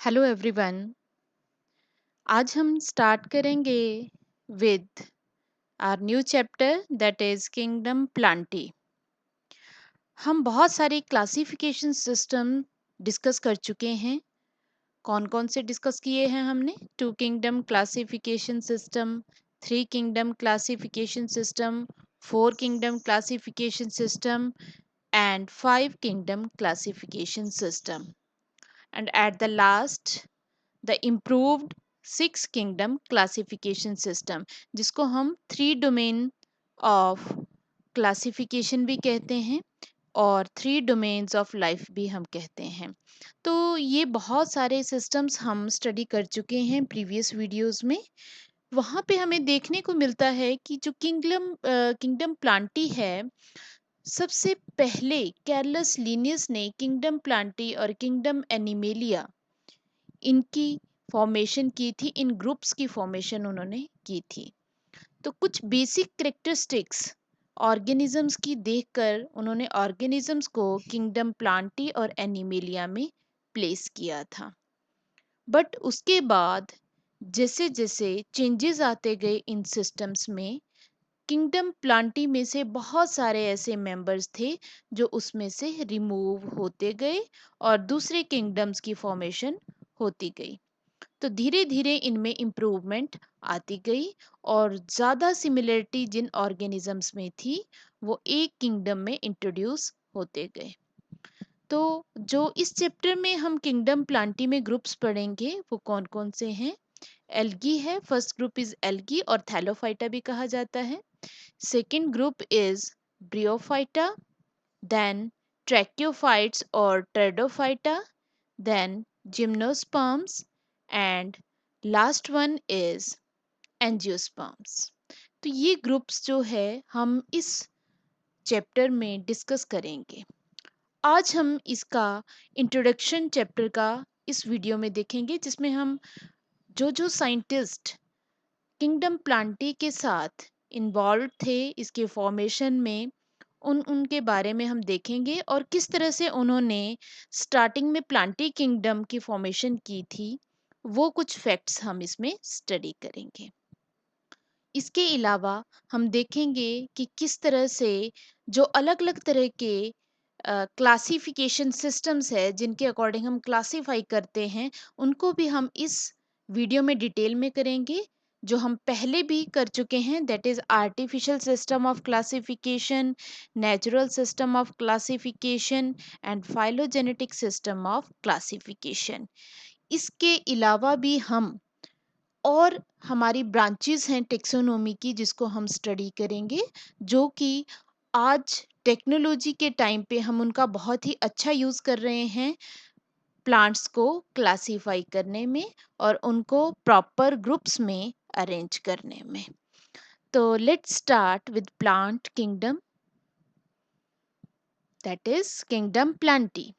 Hello everyone. आज हम start करेंगे with our new chapter that is kingdom Plantae. हम बहुत सारे क्लासिफिकेशन सिस्टम डिस्कस कर चुके हैं। कौन कौन से डिस्कस किए हैं हमने? Two kingdom classification system, three kingdom classification system, four kingdom classification system and five kingdom classification system, and at the last the improved six kingdom classification system, जिसको हम थ्री डोमेन ऑफ क्लासिफिकेशन भी कहते हैं और three domains of life भी हम कहते हैं। तो ये बहुत सारे सिस्टम्स हम स्टडी कर चुके हैं प्रीवियस वीडियोस में। वहाँ पे हमें देखने को मिलता है कि जो किंगडम प्लांटी है, सबसे पहले कैरलस लिनियस ने किंगडम प्लांटी और किंगडम एनिमेलिया इनकी फॉर्मेशन की थी, इन ग्रुप्स की फॉर्मेशन उन्होंने की थी। तो कुछ बेसिक करेक्टरिस्टिक्स ऑर्गेनिजम्स की देखकर उन्होंने ऑर्गेनिजम्स को किंगडम प्लांटी और एनिमेलिया में प्लेस किया था। बट उसके बाद जैसे जैसे चेंजेस आते गए इन सिस्टम्स में, किंगडम प्लांटी में से बहुत सारे ऐसे मेंबर्स थे जो उसमें से रिमूव होते गए और दूसरे किंगडम्स की फॉर्मेशन होती गई। तो धीरे धीरे इनमें इम्प्रूवमेंट आती गई और ज़्यादा सिमिलरिटी जिन ऑर्गेनिजम्स में थी वो एक किंगडम में इंट्रोड्यूस होते गए। तो जो इस चैप्टर में हम किंगडम प्लांटी में ग्रुप्स पढ़ेंगे वो कौन कौन से हैं? एल्गी है, फर्स्ट ग्रुप इज एल्गी और थैलोफाइटा भी कहा जाता है। Second group is bryophyta, then tracheophytes और pteridophyta, then gymnosperms, and last one is angiosperms। तो ये ग्रुप्स जो है हम इस चैप्टर में डिस्कस करेंगे। आज हम इसका इंट्रोडक्शन चैप्टर का इस वीडियो में देखेंगे, जिसमें हम जो जो साइंटिस्ट किंगडम प्लांटी के साथ इन्वॉल्व थे इसके फॉर्मेशन में, उन उनके बारे में हम देखेंगे और किस तरह से उन्होंने स्टार्टिंग में प्लांटी किंगडम की फॉर्मेशन की थी, वो कुछ फैक्ट्स हम इसमें स्टडी करेंगे। इसके अलावा हम देखेंगे कि किस तरह से जो अलग अलग तरह के क्लासिफिकेशन सिस्टम्स है जिनके अकॉर्डिंग हम क्लासीफाई करते हैं, उनको भी हम इस वीडियो में डिटेल में करेंगे, जो हम पहले भी कर चुके हैं। That is artificial system of classification, natural system of classification and phylogenetic system of classification. इसके अलावा भी हम और हमारी ब्रांचेस हैं टेक्सोनोमी की, जिसको हम स्टडी करेंगे, जो कि आज टेक्नोलॉजी के टाइम पे हम उनका बहुत ही अच्छा यूज़ कर रहे हैं प्लांट्स को क्लासिफाई करने में और उनको प्रॉपर ग्रुप्स में अरेंज करने में। तो let's start with plant kingdom, that is kingdom Plantae.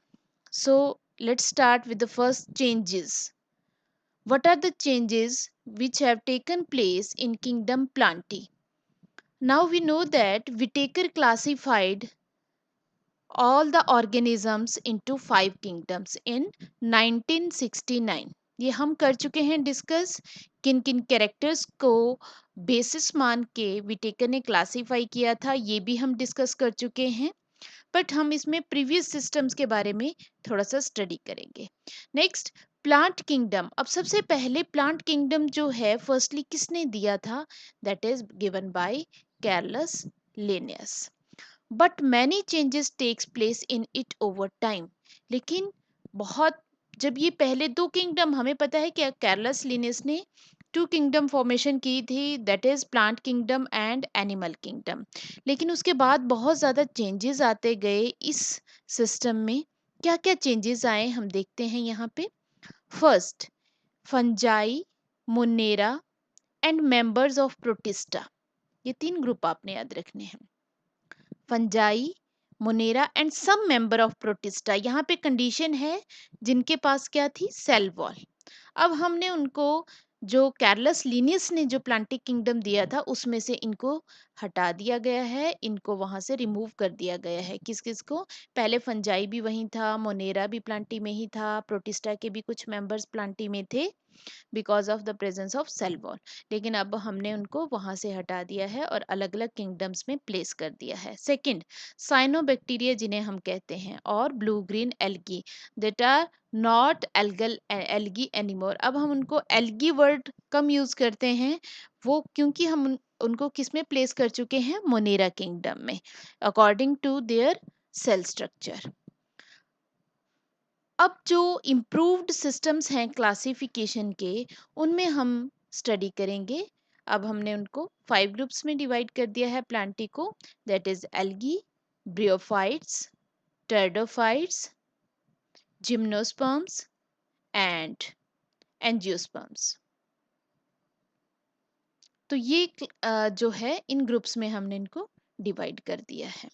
So let's start with the first changes. What are the changes which have taken place in Kingdom Plantae? Now we know that Whitaker classified all the organisms into five kingdoms in 1969। ये हम कर चुके हैं discuss, किन किन characters को basis मान के विटेकर ने क्लासीफाई किया था, ये भी हम डिस्कस कर चुके हैं। बट हम इसमें प्रीवियस सिस्टम्स के बारे में थोड़ा सा स्टडी करेंगे। Next, plant kingdom. अब सबसे पहले प्लांट किंगडम जो है फर्स्टली किसने दिया था? That is given by Carolus Linnaeus. But many changes takes place in it over time. लेकिन बहुत, जब ये पहले दो किंगडम, हमें पता है कि कैरलस लिनियस ने टू किंगडम फॉर्मेशन की थी, that is plant kingdom and animal kingdom. लेकिन उसके बाद बहुत ज़्यादा चेंजेस आते गए इस सिस्टम में। क्या क्या चेंजेस आए हम देखते हैं यहाँ पे। First, Fungi, Monera and members of Protista. ये तीन ग्रुप आपने याद रखने हैं। Fungi, Monera and some member of Protista. यहाँ पे कंडीशन है जिनके पास क्या थी? Cell wall. अब हमने उनको जो कैरलस लिनियस ने जो प्लांटिक किंगडम दिया था उसमें से इनको हटा दिया गया है, इनको वहां से रिमूव कर दिया गया है। किस किस को? पहले फंजाई भी वहीं था, मोनेरा भी प्लांटी में ही था, प्रोटिस्टा के भी कुछ मेंबर्स प्लांटी में थे because of the presence of cell wall. लेकिन अब हमने उनको वहां से हटा दिया है और अलग अलग किंगडम्स में प्लेस कर दिया है। सेकंड, साइनोबैक्टीरिया जिन्हें हम कहते हैं, और blue green algae that are not algal algae anymore. अब हम उनको एल्गी वर्ड कम यूज करते हैं, वो क्योंकि हम उनको किस में प्लेस कर चुके हैं? मोनेरा किंगडम में, according to their cell structure. अब जो इम्प्रूव्ड सिस्टम्स हैं क्लासिफिकेशन के, उनमें हम स्टडी करेंगे। अब हमने उनको 5 ग्रुप्स में डिवाइड कर दिया है प्लांटी को, that is algae, bryophytes, pteridophytes, gymnosperms and angiosperms. तो ये जो है इन ग्रुप्स में हमने इनको डिवाइड कर दिया है।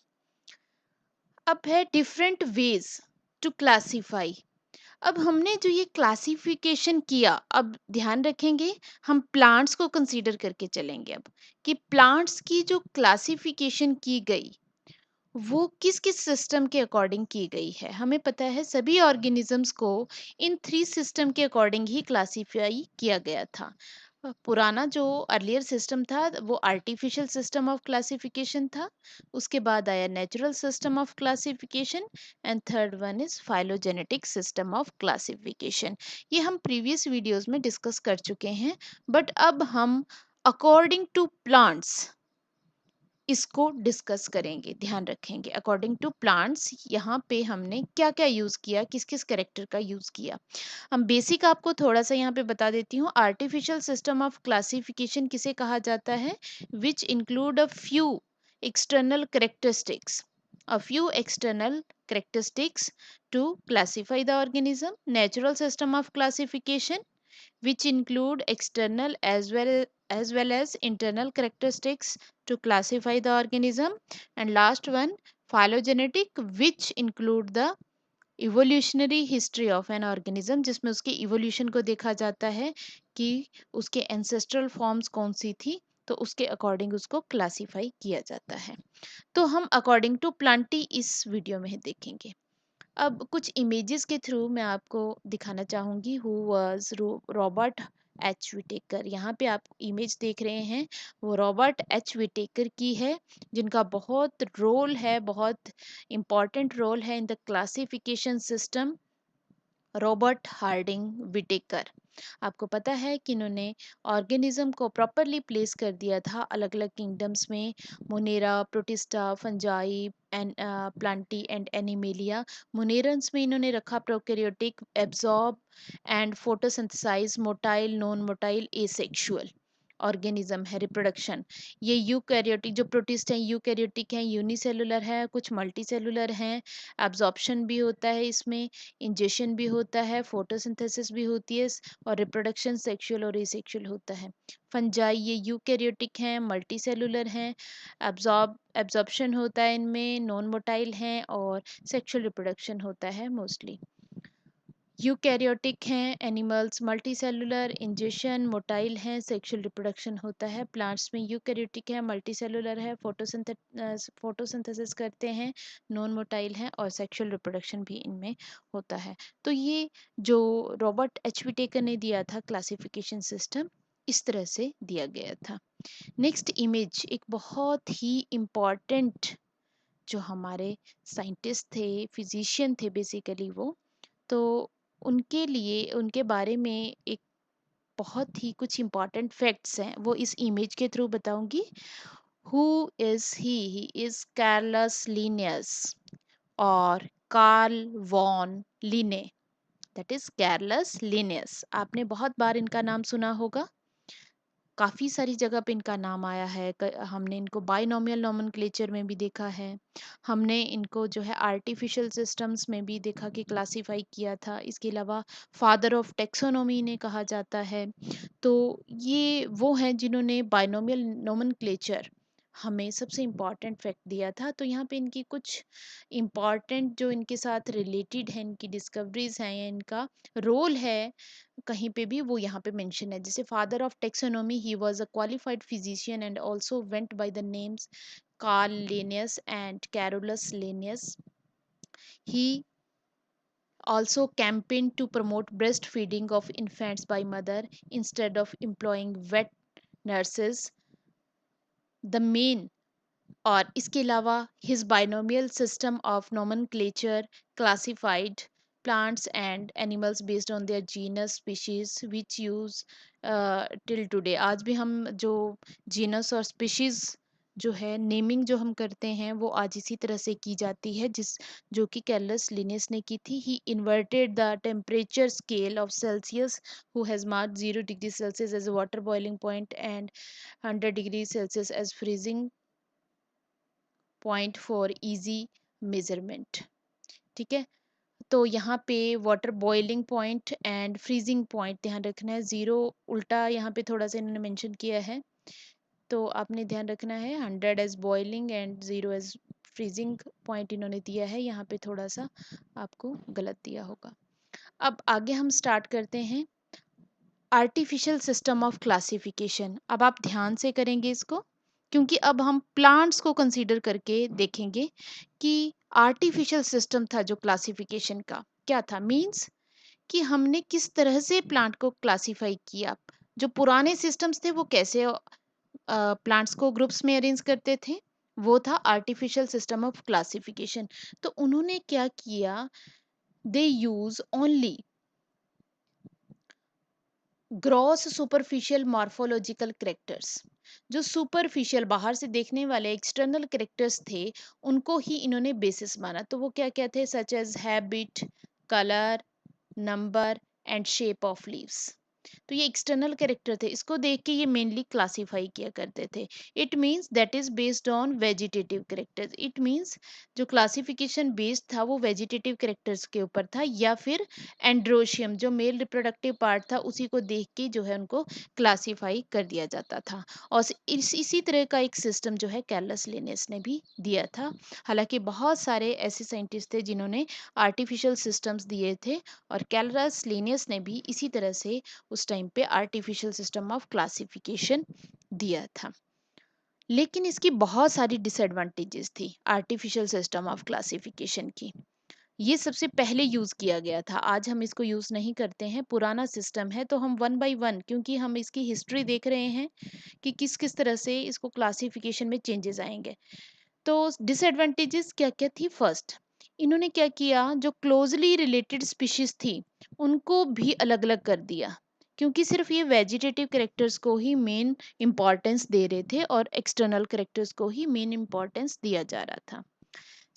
अब है डिफरेंट वेज टू क्लासीफाई। अब हमने जो ये क्लासिफिकेशन किया, अब ध्यान रखेंगे हम प्लांट्स को कंसीडर करके चलेंगे अब, कि प्लांट्स की जो क्लासिफिकेशन की गई वो किस किस सिस्टम के अकॉर्डिंग की गई है। हमें पता है सभी ऑर्गेनिजम्स को इन 3 सिस्टम के अकॉर्डिंग ही क्लासिफाई किया गया था। पुराना जो अर्लियर सिस्टम था वो आर्टिफिशियल सिस्टम ऑफ क्लासिफिकेशन था, उसके बाद आया natural system of classification, and third one is phylogenetic system of classification. ये हम प्रीवियस वीडियोस में डिस्कस कर चुके हैं, बट अब हम अकॉर्डिंग टू प्लांट्स इसको डिस्कस करेंगे। ध्यान रखेंगे अकॉर्डिंग टू प्लांट्स यहाँ पे हमने क्या क्या यूज किया, किस किस कैरेक्टर का यूज किया। हम बेसिक आपको थोड़ा सा यहाँ पे बता देती हूँ। आर्टिफिशियल सिस्टम ऑफ क्लासिफिकेशन किसे कहा जाता है? Which include a few external characteristics, a few external characteristics to classify the organism. Natural system of classification which include external as well as internal characteristics to classify the organism. And last one, phylogenetic, which include the evolutionary history of an organism, जिसमें उसके evolution को देखा जाता है कि उसके ancestral forms कौन सी थी, तो उसके अकॉर्डिंग उसको क्लासिफाई किया जाता है। तो हम अकॉर्डिंग टू प्लांटी इस वीडियो में देखेंगे। अब कुछ इमेजेस के थ्रू मैं आपको दिखाना चाहूंगी who was Robert H Whittaker. यहाँ पे आप इमेज देख रहे हैं, वो रॉबर्ट एच विटेकर की है, जिनका बहुत रोल है, बहुत इम्पॉर्टेंट रोल है in the classification system. Robert Harding Whittaker, आपको पता है कि इन्होंने ऑर्गेनिज्म को प्रॉपरली प्लेस कर दिया था अलग अलग किंगडम्स में, Monera, Protista, Fungi and Plantae and Animalia. Monerans में इन्होंने रखा prokaryotic, absorb and photosynthesize, motile, non motile, asexual organism है, रिप्रोडक्शन। ये यूकैरियोटिक, जो प्रोटिस्ट हैं यूकैरियोटिक हैं, यूनिसेलुलर है, कुछ मल्टी सेलुलर हैं। एब्जॉर्प्शन भी होता है इसमें, इंजेशन भी होता है, फोटोसिंथेसिस भी होती है, और रिप्रोडक्शन सेक्सुअल और एसेक्सुअल होता है। फंजाई ये यूकैरियोटिक हैं, मल्टी सेलुलर हैं, एब्जॉर्प्शन होता है इनमें, नॉन मोटाइल हैं, और सेक्सुअल रिप्रोडक्शन होता है मोस्टली। यूकैरियोटिक हैं animals, multi cellular, ingestion, motile हैं, सेक्सुअल रिप्रोडक्शन होता है। प्लांट्स में यूकैरियोटिक है, मल्टी सेलुलर है, फोटोसिंथेसिस करते हैं, नॉन मोटाइल हैं, और सेक्सुअल रिप्रोडक्शन भी इनमें होता है। तो ये जो रॉबर्ट एच विटेकर ने दिया था क्लासिफिकेशन सिस्टम, इस तरह से दिया गया था। नेक्स्ट इमेज एक बहुत ही इम्पॉर्टेंट, जो हमारे साइंटिस्ट थे, फिजिशियन थे बेसिकली वो, तो उनके लिए, उनके बारे में एक बहुत ही कुछ इम्पॉर्टेंट फैक्ट्स हैं, वो इस इमेज के थ्रू बताऊंगी। Who is he is Carolus Linnaeus, और Carl von Linné, that is Carolus Linnaeus. आपने बहुत बार इनका नाम सुना होगा, काफ़ी सारी जगह पे इनका नाम आया है। हमने इनको बाइनोमियल नोमेनक्लेचर में भी देखा है, हमने इनको जो है आर्टिफिशियल सिस्टम्स में भी देखा कि क्लासिफाई किया था। इसके अलावा फादर ऑफ टेक्सोनोमी इन्हें कहा जाता है। तो ये वो हैं जिन्होंने बाइनोमियल नोमेनक्लेचर हमें सबसे इम्पॉर्टेंट फैक्ट दिया था। तो यहाँ पे इनकी कुछ इम्पॉर्टेंट जो इनके साथ रिलेटेड है, इनकी डिस्कवरीज हैं या इनका रोल है कहीं पे भी, वो यहाँ पे मेंशन है। जैसे father of taxonomy, he was a qualified physician and also went by the names Karl Linnaeus and Carolus Linnaeus. He also campaigned to promote breastfeeding of infants by mother instead of employing vet nurses. The main और इसके अलावा his binomial system of nomenclature classified plants and animals based on their genus species which use till today। आज भी हम जो genus और species जो है नेमिंग जो हम करते हैं वो आज इसी तरह से की जाती है, जिस जो कि कैरलस लिनियस ने की थी। He inverted the temperature scale of Celsius who has marked 0 degree Celsius as water boiling point and 100 degree Celsius as freezing point for easy measurement. ठीक है, तो यहाँ पे water boiling point and freezing point ध्यान रखना है। Zero उल्टा यहाँ पे थोड़ा सा इन्होंने मेंशन किया है, तो आपने ध्यान रखना है 100 as boiling and 0 as freezing point इन्होंने दिया है, यहाँ पे थोड़ा सा आपको गलत दिया होगा। अब आगे हम स्टार्ट करते हैं आर्टिफिशियल सिस्टम ऑफ क्लासिफिकेशन। अब आप ध्यान से करेंगे इसको, क्योंकि अब हम प्लांट्स को कंसीडर करके देखेंगे कि आर्टिफिशियल सिस्टम था जो क्लासिफिकेशन का क्या था। मींस कि हमने किस तरह से प्लांट को क्लासिफाई किया। जो पुराने सिस्टम्स थे वो कैसे प्लांट्स को ग्रुप्स में अरेंज करते थे, वो था आर्टिफिशियल सिस्टम ऑफ क्लासिफिकेशन। तो उन्होंने क्या किया, they use only gross superficial morphological characters. जो सुपरफिशियल बाहर से देखने वाले एक्सटर्नल करेक्टर्स थे, उनको ही इन्होंने बेसिस माना। तो वो क्या क्या थे, such as habit, colour, number and shape of leaves. तो ये एक्सटर्नल कैरेक्टर थे, इसको देख के ये मेनली क्लासिफाई किया करते थे। It means that is based on vegetative characters. It means जो क्लासिफिकेशन बेस्ड था वो वेजिटेटिव कैरेक्टर्स के ऊपर था, या फिर एंड्रोशियम जो मेल रिप्रोडक्टिव पार्ट था उसी को देख के जो है उनको क्लासिफाई कर दिया जाता था। और इसी तरह का एक सिस्टम जो है कैरलस लिनियस ने भी दिया था। हालांकि बहुत सारे ऐसे साइंटिस्ट थे जिन्होंने आर्टिफिशियल सिस्टम्स दिए थे, और कैरलस लिनियस ने भी इसी तरह से उस टाइम पे आर्टिफिशियल सिस्टम ऑफ क्लासिफिकेशन दिया था। लेकिन इसकी बहुत सारी डिसएडवांटेजेस थी आर्टिफिशियल सिस्टम ऑफ क्लासिफिकेशन की। ये सबसे पहले यूज किया गया था, आज हम इसको यूज नहीं करते हैं, पुराना सिस्टम है। तो हम वन बाय वन, क्योंकि हम इसकी हिस्ट्री देख रहे हैं कि किस किस तरह से इसको क्लासिफिकेशन में चेंजेस आएंगे। तो डिसएडवांटेजेस क्या क्या थी। फर्स्ट, इन्होंने क्या किया, जो क्लोजली रिलेटेड स्पीशीज थी उनको भी अलग अलग कर दिया, क्योंकि सिर्फ ये वेजिटेटिव कैरेक्टर्स को ही मेन इंपॉर्टेंस दे रहे थे और एक्सटर्नल कैरेक्टर्स को ही मेन इंपॉर्टेंस दिया जा रहा था।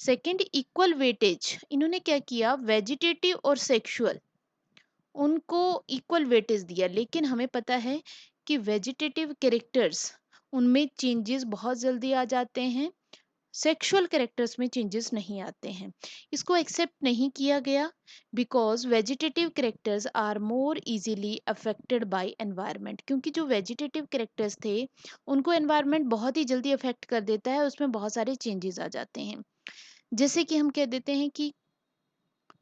Second, equal weightage. इन्होंने क्या किया, वेजिटेटिव और सेक्सुअल उनको इक्वल वेटेज दिया। लेकिन हमें पता है कि वेजिटेटिव कैरेक्टर्स उनमें चेंजेस बहुत जल्दी आ जाते हैं, सेक्सुअल कैरेक्टर्स में चेंजेस नहीं आते हैं। इसको एक्सेप्ट नहीं किया गया, because vegetative characters are more easily affected by environment. क्योंकि जो वेजिटेटिव कैरेक्टर्स थे उनको एनवायरनमेंट बहुत ही जल्दी अफेक्ट कर देता है, उसमें बहुत सारे चेंजेस आ जाते हैं। जैसे कि हम कह देते हैं कि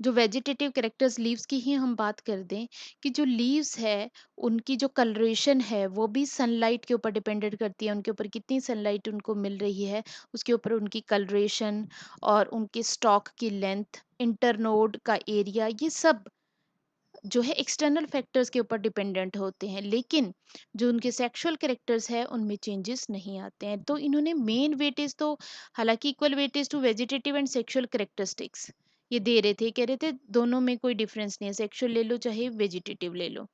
जो वेजिटेटिव कैरेक्टर्स लीव्स की ही हम बात कर दें, कि जो लीव्स है उनकी जो कलरेशन है वो भी सनलाइट के ऊपर डिपेंडेंट करती है, उनके ऊपर कितनी सनलाइट उनको मिल रही है उसके ऊपर उनकी कलरेशन और उनके स्टॉक की लेंथ, इंटरनोड का एरिया, ये सब जो है एक्सटर्नल फैक्टर्स के ऊपर डिपेंडेंट होते हैं। लेकिन जो उनके सेक्सुअल कैरेक्टर्स है उनमें चेंजेस नहीं आते हैं। तो इन्होंने मेन वेटेज तो, हालांकि equal weightage to vegetative and sexual characteristics ये दे रहे थे, कह रहे थे दोनों में कोई डिफरेंस नहीं है, सेक्सुअल ले लो चाहे वेजिटेटिव ले लो।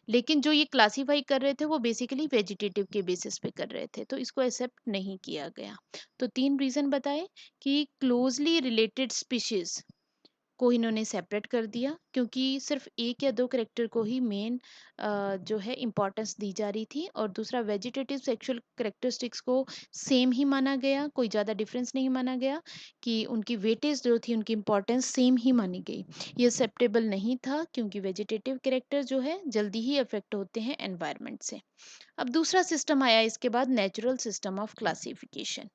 लेकिन जो ये क्लासीफाई कर रहे थे वो बेसिकली वेजिटेटिव के बेसिस पे कर रहे थे, तो इसको एक्सेप्ट नहीं किया गया। तो तीन रीजन बताए कि क्लोजली रिलेटेड स्पीशीज को इन्होंने सेपरेट कर दिया, क्योंकि सिर्फ एक या दो करेक्टर को ही मेन जो है इम्पोर्टेंस दी जा रही थी, और दूसरा वेजिटेटिव सेक्सुअल करेक्टरिस्टिक्स को सेम ही माना गया, कोई ज़्यादा डिफरेंस नहीं माना गया, कि उनकी वेटेज जो थी, उनकी इम्पोर्टेंस सेम ही मानी गई। ये एक्सेप्टेबल नहीं था, क्योंकि वेजिटेटिव करेक्टर जो है जल्दी ही अफेक्ट होते हैं एनवायरनमेंट से। अब दूसरा सिस्टम आया इसके बाद, नेचुरल सिस्टम ऑफ क्लासिफिकेशन।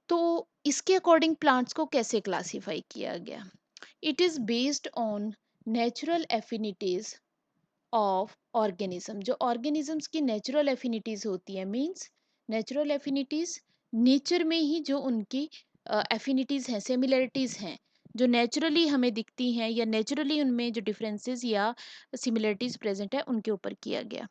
तो इसके अकॉर्डिंग प्लांट्स को कैसे क्लासिफाई किया गया? It is based on natural affinities of organism. जो ऑर्गेनिजम्स की नेचुरल एफिनिटीज होती है, मींस नेचुरल एफिनिटीज, नेचर में ही जो उनकी एफिनिटीज हैं, सिमिलरिटीज हैं, जो नेचुरली हमें दिखती हैं, या नेचुरली उनमें जो डिफरेंसेस या सिमिलरिटीज प्रेजेंट है, उनके ऊपर किया गया।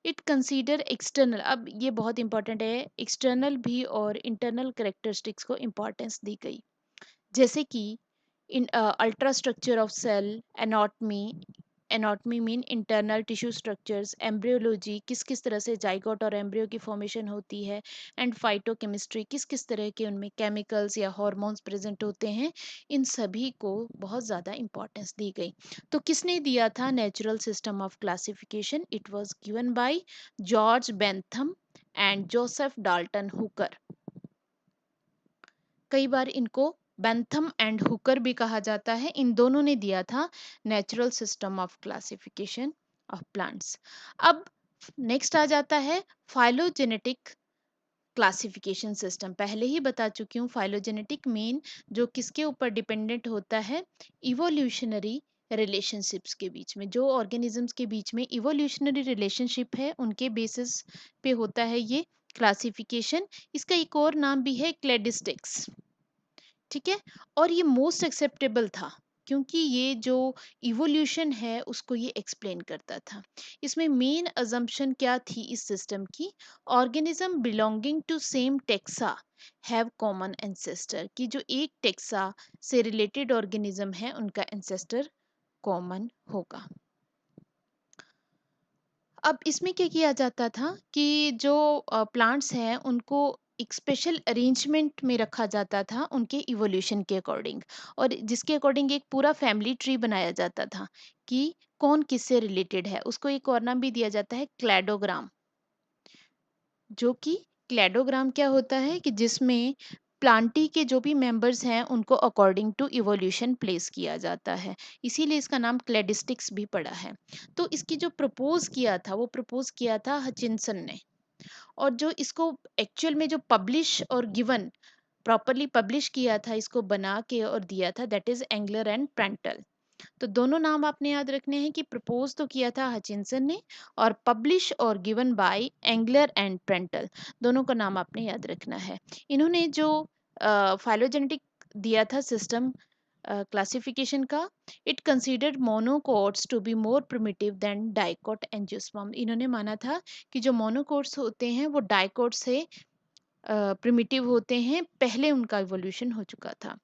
इट कंसीडर एक्सटर्नल, अब ये बहुत इंपॉर्टेंट है, एक्सटर्नल भी और इंटरनल करेक्टरिस्टिक्स को इम्पोर्टेंस दी गई, जैसे कि in ultrastructure of cell, anatomy, anatomy mean internal tissue structures, embryology, किस किस तरह से जाइगोट और एम्ब्रियो की फॉर्मेशन होती है, एंड फाइटोकेमिस्ट्री, किस किस तरह के उनमें केमिकल्स या हार्मोन्स प्रेजेंट होते हैं, इन सभी को बहुत ज़्यादा इंपॉर्टेंस दी गई। तो किसने दिया था natural system of classification? It was given by George Bentham and Joseph Dalton Hooker. कई बार इनको बेंथम एंड हुकर भी कहा जाता है। इन दोनों ने दिया था natural system of classification of plants. अब नेक्स्ट आ जाता है फाइलोजेनेटिक क्लासिफिकेशन सिस्टम। पहले ही बता चुकी हूँ, फाइलोजेनेटिक मीन जो किसके ऊपर डिपेंडेंट होता है? इवोल्यूशनरी रिलेशनशिप्स के बीच में, जो ऑर्गेनिजम्स के बीच में इवोल्यूशनरी रिलेशनशिप है, उनके बेसिस पे होता है ये क्लासिफिकेशन। इसका एक और नाम भी है क्लेडिस्टिक्स, ठीक है। और ये मोस्ट एक्सेप्टेबल था, क्योंकि ये जो इवोल्यूशन है उसको ये एक्सप्लेन करता था। इसमें मेन अजम्पशन क्या थी इस सिस्टम की? Organism belonging to same taxa have common ancestor, कि जो एक टेक्सा से रिलेटेड ऑर्गेनिज्म है उनका एंसेस्टर कॉमन होगा। अब इसमें क्या किया जाता था कि जो प्लांट्स हैं उनको एक स्पेशल अरेंजमेंट में रखा जाता था उनके इवोल्यूशन के अकॉर्डिंग, और जिसके अकॉर्डिंग एक पूरा फैमिली ट्री बनाया जाता था कि कौन किससे रिलेटेड है। उसको एक और नाम भी दिया जाता है क्लैडोग्राम, जो कि क्लैडोग्राम क्या होता है कि जिसमें प्लांटी के जो भी मेंबर्स हैं उनको अकॉर्डिंग टू इवोल्यूशन प्लेस किया जाता है, इसीलिए इसका नाम क्लेडिस्टिक्स भी पड़ा है। तो इसकी जो प्रपोज किया था, वो प्रपोज किया था हचिनसन ने, और जो इसको एक्चुअल में जो पब्लिश और गिवन, प्रॉपरली पब्लिश किया था, इसको बना के और दिया था, that is angler and Prantl. तो दोनों नाम आपने याद रखने हैं, कि प्रपोज तो किया था हचिनसन ने, और पब्लिश और given by Engler and Prantl, दोनों का नाम आपने याद रखना है। इन्होंने जो फाइलोजेनेटिक दिया था सिस्टम क्लासिफिकेशन का, it considered monocots to be more primitive than dicot angiosperm. इन्होंने माना था कि जो मोनोकोट्स होते हैं वो डाइकोट से प्रिमिटिव होते हैं, पहले उनका इवोल्यूशन हो चुका था।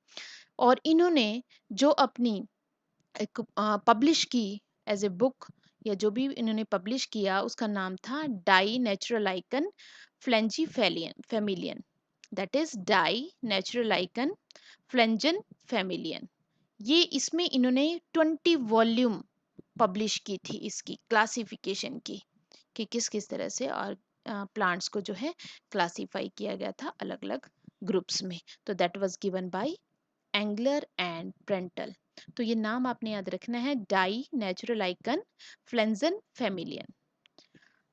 और इन्होंने जो अपनी एक पब्लिश की एज ए बुक, या जो भी इन्होंने पब्लिश किया, उसका नाम था डाई नेचुरलाइकन फ्लेंजी फेमिलियन, दैट इज डाई नेचुरलाइकन फ्लेंजन फेमिलियन। ये इसमें इन्होंने 20 वॉल्यूम पब्लिश की थी इसकी क्लासिफिकेशन की, कि किस किस तरह से और प्लांट्स को जो है क्लासिफाई किया गया था अलग अलग ग्रुप्स में। तो that was given by Engler and Prantl. तो ये नाम आपने याद रखना है, डाई नेचुरलाइकन फ्लेंजन फेमिलियन।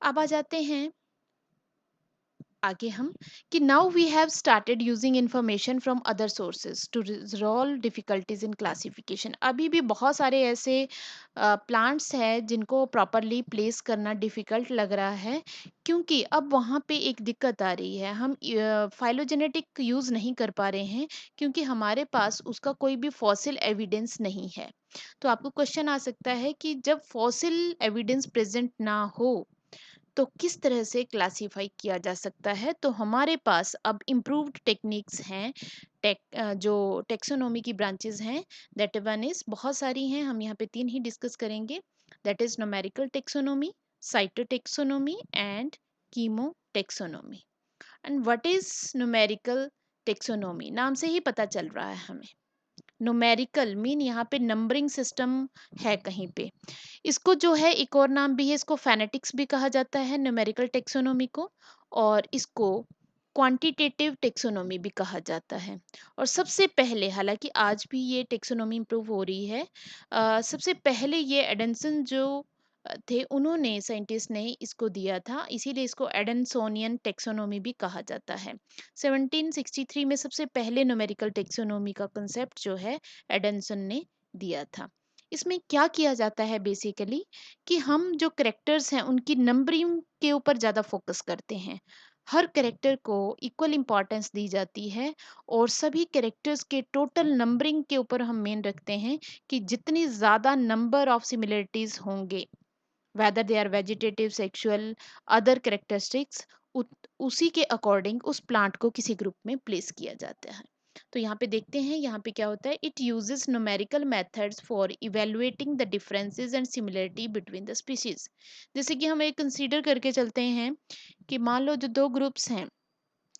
अब आ जाते हैं आगे हम, कि now we have started using information from other sources to resolve difficulties in classification. अभी भी बहुत सारे ऐसे प्लांट्स हैं जिनको प्रॉपरली प्लेस करना डिफिकल्ट लग रहा है, क्योंकि अब वहाँ पे एक दिक्कत आ रही है, हम फाइलोजेनेटिक यूज़ नहीं कर पा रहे हैं, क्योंकि हमारे पास उसका कोई भी फॉसिल एविडेंस नहीं है। तो आपको क्वेश्चन आ सकता है कि जब फॉसिल एविडेंस प्रेजेंट ना हो तो किस तरह से क्लासिफाई किया जा सकता है? तो हमारे पास अब इम्प्रूव्ड टेक्निक्स हैं, जो टेक्सोनोमी की ब्रांचेस हैं, दैट वन इज, बहुत सारी हैं, हम यहाँ पे तीन ही डिस्कस करेंगे, that is numerical taxonomy, cytotaxonomy and chemo taxonomy. And what is numerical taxonomy? नाम से ही पता चल रहा है हमें, न्यूमेरिकल मीन यहाँ पे नंबरिंग सिस्टम है कहीं पे। इसको जो है एक और नाम भी है, इसको फेनेटिक्स भी कहा जाता है न्यूमेरिकल टेक्सोनोमी को, और इसको क्वांटिटेटिव टेक्सोनोमी भी कहा जाता है। और सबसे पहले, हालांकि आज भी ये टेक्सोनोमी इम्प्रूव हो रही है, सबसे पहले ये एडेंसन जो थे, उन्होंने साइंटिस्ट ने इसको दिया था, इसीलिए इसको एडेंसोनियन टेक्सोनोमी भी कहा जाता है। 1763 में सबसे पहले न्यूमेरिकल टेक्सोनोमी का कंसेप्ट जो है एडेंसन ने दिया था। इसमें क्या किया जाता है बेसिकली, कि हम जो करेक्टर्स हैं उनकी नंबरिंग के ऊपर ज़्यादा फोकस करते हैं। हर करेक्टर को इक्वल इम्पॉर्टेंस दी जाती है, और सभी करेक्टर्स के टोटल नंबरिंग के ऊपर हम मेन रखते हैं कि जितनी ज़्यादा नंबर ऑफ सिमिलरिटीज़ होंगे, whether they are vegetative, sexual, other characteristics, उसी के अकॉर्डिंग उस प्लांट को किसी ग्रुप में प्लेस किया जाता है। तो यहाँ पे देखते हैं, यहाँ पे क्या होता है, it uses numerical methods for evaluating the differences and similarity between the species. जैसे कि हम एक कंसीडर करके चलते हैं कि मान लो जो दो ग्रुप्स हैं,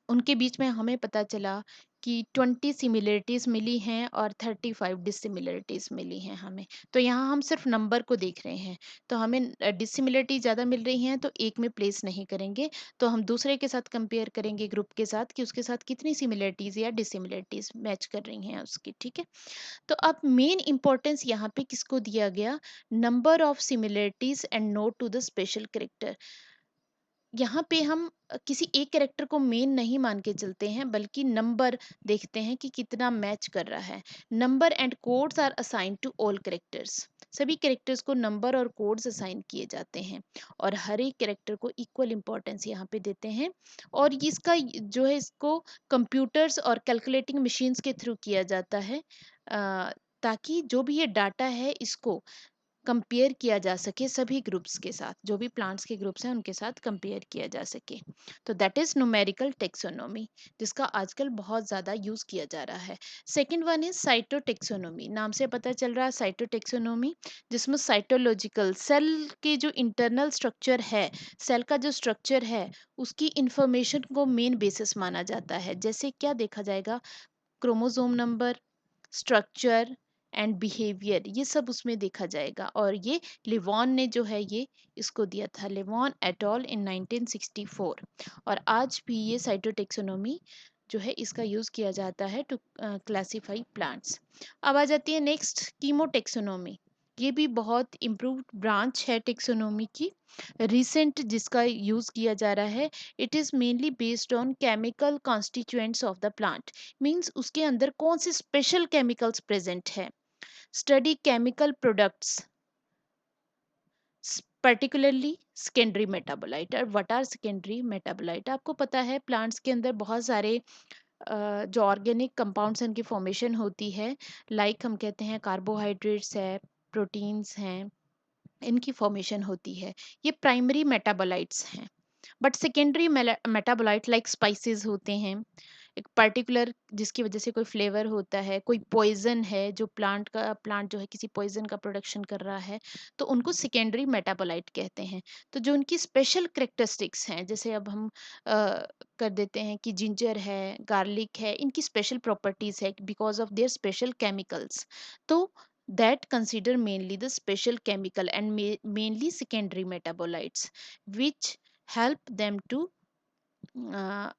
उनके बीच में हमें पता चला कि 20 सिमिलरिटीज़ मिली हैं और 35 डिसिमिलरिटीज़ मिली हैं हमें। तो यहाँ हम सिर्फ नंबर को देख रहे हैं, तो हमें डिसिमिलरिटी ज़्यादा मिल रही हैं तो एक में प्लेस नहीं करेंगे, तो हम दूसरे के साथ कंपेयर करेंगे ग्रुप के साथ कि उसके साथ कितनी सिमिलरिटीज़ या डिसिमिलरिटीज़ मैच कर रही हैं उसकी, ठीक है। तो अब मेन इंपॉर्टेंस यहाँ पे किसको दिया गया, number of similarities and not to the special character. यहाँ पे हम किसी एक कैरेक्टर को मेन नहीं मान के चलते हैं, बल्कि नंबर देखते हैं कि कितना मैच कर रहा है। Number and codes are assign to all characters. सभी कैरेक्टर्स को नंबर और कोड्स असाइन किए जाते हैं, और हर एक कैरेक्टर को इक्वल इंपॉर्टेंस यहाँ पे देते हैं। और इसका जो है, इसको कंप्यूटर्स और कैलकुलेटिंग मशीन्स के थ्रू किया जाता है, ताकि जो भी ये डाटा है इसको कंपेयर किया जा सके सभी ग्रुप्स के साथ, जो भी प्लांट्स के ग्रुप्स हैं उनके साथ कंपेयर किया जा सके। तो दैट इज न्यूमेरिकल टेक्सोनोमी, जिसका आजकल बहुत ज़्यादा यूज़ किया जा रहा है। Second one is cytotaxonomy. नाम से पता चल रहा है साइटोटेक्सोनोमी, जिसमें साइटोलॉजिकल सेल के जो इंटरनल स्ट्रक्चर है, सेल का जो स्ट्रक्चर है, उसकी इंफॉर्मेशन को मेन बेसिस माना जाता है। जैसे क्या देखा जाएगा, chromosome number, structure and behaviour, ये सब उसमें देखा जाएगा। और ये लिवॉन ने जो है ये इसको दिया था, लिवॉन एटॉल इन 1964। और आज भी ये साइटोटेक्सोनोमी जो है इसका यूज किया जाता है टू क्लासिफाई प्लांट्स। अब आ जाती है नेक्स्ट, कीमोटेक्सोनोमी। ये भी बहुत इम्प्रूव्ड ब्रांच है टेक्सोनोमी की, रिसेंट जिसका यूज किया जा रहा है। It is mainly based on chemical constituents of the plant, means उसके अंदर कौन से स्पेशल केमिकल्स प्रेजेंट है। Study chemical products, particularly secondary metabolite. और व्हाट आर सेकेंडरी मेटाबोलाइट, आपको पता है प्लांट्स के अंदर बहुत सारे जो ऑर्गेनिक कंपाउंड्स हैं उनकी फॉर्मेशन होती है। लाइक हम कहते हैं कार्बोहाइड्रेट्स है, प्रोटीन्स हैं, इनकी फॉर्मेशन होती है। ये प्राइमरी मेटाबोलाइट्स हैं। But secondary metabolite like spices होते हैं, एक पर्टिकुलर जिसकी वजह से कोई फ्लेवर होता है, कोई पॉइजन है, जो प्लांट जो है किसी पॉइजन का प्रोडक्शन कर रहा है, तो उनको सेकेंडरी मेटाबोलाइट कहते हैं। तो जो उनकी स्पेशल करेक्टरिस्टिक्स हैं, जैसे अब हम कर देते हैं कि जिंजर है, गार्लिक है, इनकी स्पेशल प्रॉपर्टीज है because of their special chemicals. तो that consider mainly the special chemical and mainly secondary metabolites, which help them to uh,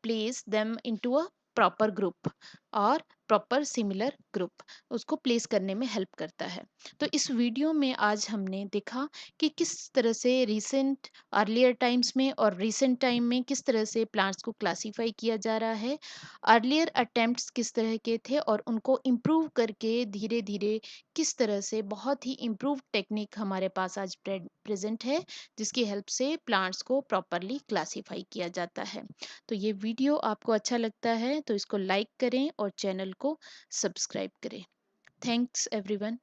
place them into a proper group और प्रॉपर सिमिलर ग्रुप, उसको place करने में help करता है। तो इस video में आज हमने देखा कि किस तरह से रिसेंट अर्लियर टाइम्स में और रिसेंट टाइम में किस तरह से प्लांट्स को क्लासीफाई किया जा रहा है। अर्लियर अटेम्प्ट्स किस तरह के थे और उनको इम्प्रूव करके धीरे धीरे किस तरह से बहुत ही इम्प्रूव टेक्निक हमारे पास आज प्रेजेंट है, जिसकी हेल्प से प्लांट्स को प्रॉपरली क्लासीफाई किया जाता है। तो ये वीडियो आपको अच्छा लगता है तो इसको लाइक करें और चैनल को सब्सक्राइब करें। Thanks everyone.